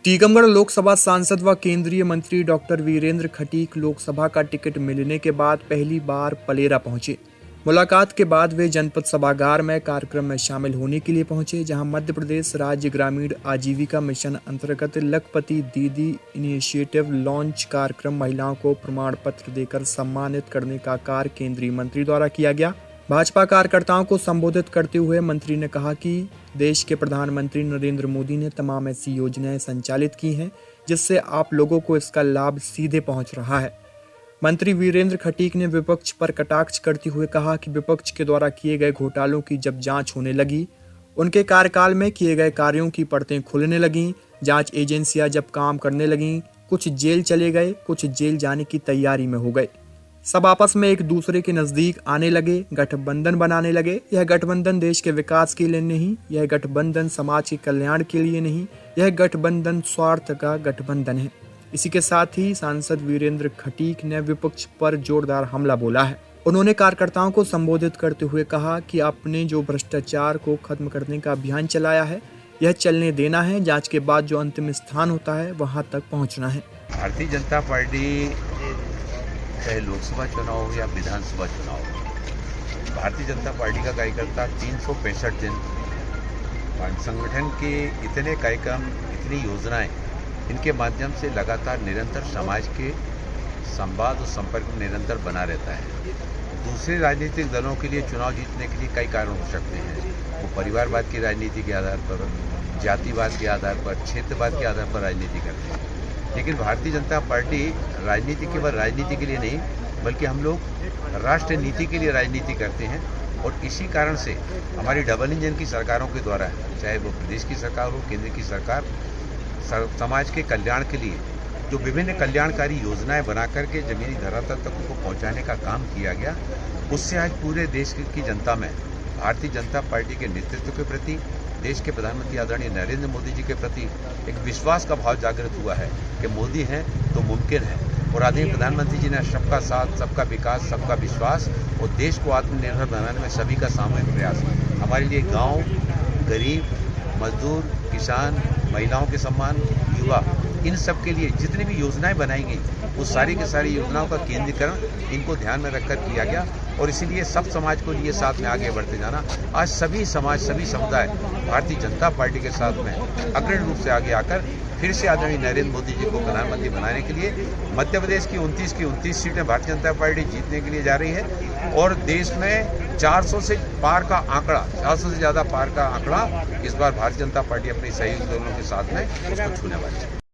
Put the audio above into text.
टीकमगढ़ लोकसभा सांसद व केंद्रीय मंत्री डॉक्टर वीरेंद्र खटीक लोकसभा का टिकट मिलने के बाद पहली बार पलेरा पहुंचे। मुलाकात के बाद वे जनपद सभागार में कार्यक्रम में शामिल होने के लिए पहुंचे, जहां मध्य प्रदेश राज्य ग्रामीण आजीविका मिशन अंतर्गत लखपति दीदी इनिशिएटिव लॉन्च कार्यक्रम महिलाओं को प्रमाण पत्र देकर सम्मानित करने का कार्य केंद्रीय मंत्री द्वारा किया गया। भाजपा कार्यकर्ताओं को संबोधित करते हुए मंत्री ने कहा कि देश के प्रधानमंत्री नरेंद्र मोदी ने तमाम ऐसी योजनाएं संचालित की हैं जिससे आप लोगों को इसका लाभ सीधे पहुंच रहा है। मंत्री वीरेंद्र खटीक ने विपक्ष पर कटाक्ष करते हुए कहा कि विपक्ष के द्वारा किए गए घोटालों की जब जांच होने लगी, उनके कार्यकाल में किए गए कार्यों की परतें खुलने लगीं, जांच एजेंसियां जब काम करने लगीं, कुछ जेल चले गए, कुछ जेल जाने की तैयारी में हो गए, सब आपस में एक दूसरे के नजदीक आने लगे, गठबंधन बनाने लगे। यह गठबंधन देश के विकास के लिए नहीं, यह गठबंधन समाज के कल्याण के लिए नहीं, यह गठबंधन स्वार्थ का गठबंधन है। इसी के साथ ही सांसद वीरेंद्र खटीक ने विपक्ष पर जोरदार हमला बोला है। उन्होंने कार्यकर्ताओं को संबोधित करते हुए कहा कि आपने जो भ्रष्टाचार को खत्म करने का अभियान चलाया है, यह चलने देना है। जांच के बाद जो अंतिम स्थान होता है वहां तक पहुंचना है। भारतीय जनता पार्टी चाहे लोकसभा चुनाव हो या विधानसभा चुनाव हो, भारतीय जनता पार्टी का कार्यकर्ता 365 दिन संगठन के इतने कार्यक्रम, इतनी योजनाएं, इनके माध्यम से लगातार निरंतर समाज के संवाद और संपर्क में निरंतर बना रहता है। दूसरे राजनीतिक दलों के लिए चुनाव जीतने के लिए कई कारण हो सकते हैं। वो परिवारवाद की राजनीति के आधार पर, जातिवाद के आधार पर, क्षेत्रवाद के आधार पर राजनीति करते हैं। लेकिन भारतीय जनता पार्टी राजनीति केवल राजनीति के लिए नहीं, बल्कि हम लोग राष्ट्र नीति के लिए राजनीति करते हैं। और इसी कारण से हमारी डबल इंजन की सरकारों के द्वारा, चाहे वो प्रदेश की सरकार हो, केंद्र की सरकार, समाज के कल्याण के लिए जो विभिन्न कल्याणकारी योजनाएं बना करके जमीनी धरातल तक उनको पहुंचाने का काम किया गया, उससे आज पूरे देश की जनता में भारतीय जनता पार्टी के नेतृत्व के प्रति, देश के प्रधानमंत्री आदरणीय नरेंद्र मोदी जी के प्रति एक विश्वास का भाव जागृत हुआ है कि मोदी हैं तो मुमकिन है। और आदरणीय प्रधानमंत्री जी ने सबका साथ, सबका विकास, सबका विश्वास और देश को आत्मनिर्भर बनाने में सभी का सामूहिक प्रयास। हमारे लिए गांव, गरीब, मजदूर, किसान, महिलाओं के सम्मान, युवा, इन सब के लिए जितनी भी योजनाएं बनाई गई, वो सारी की सारी योजनाओं का केंद्रीकरण इनको ध्यान में रखकर किया गया। और इसीलिए सब समाज को लिए साथ में आगे बढ़ते जाना। आज सभी समाज, सभी समुदाय भारतीय जनता पार्टी के साथ में अग्रणी रूप से आगे आकर फिर से आदरणीय नरेंद्र मोदी जी को प्रधानमंत्री बनाने के लिए मध्य प्रदेश की 29 सीटें भारतीय जनता पार्टी जीतने के लिए जा रही है। और देश में 400 से पार का आंकड़ा, 400 से ज़्यादा पार का आंकड़ा इस बार भारतीय जनता पार्टी अपनी सहयोगी दलों के साथ में उसको छूने वाली है।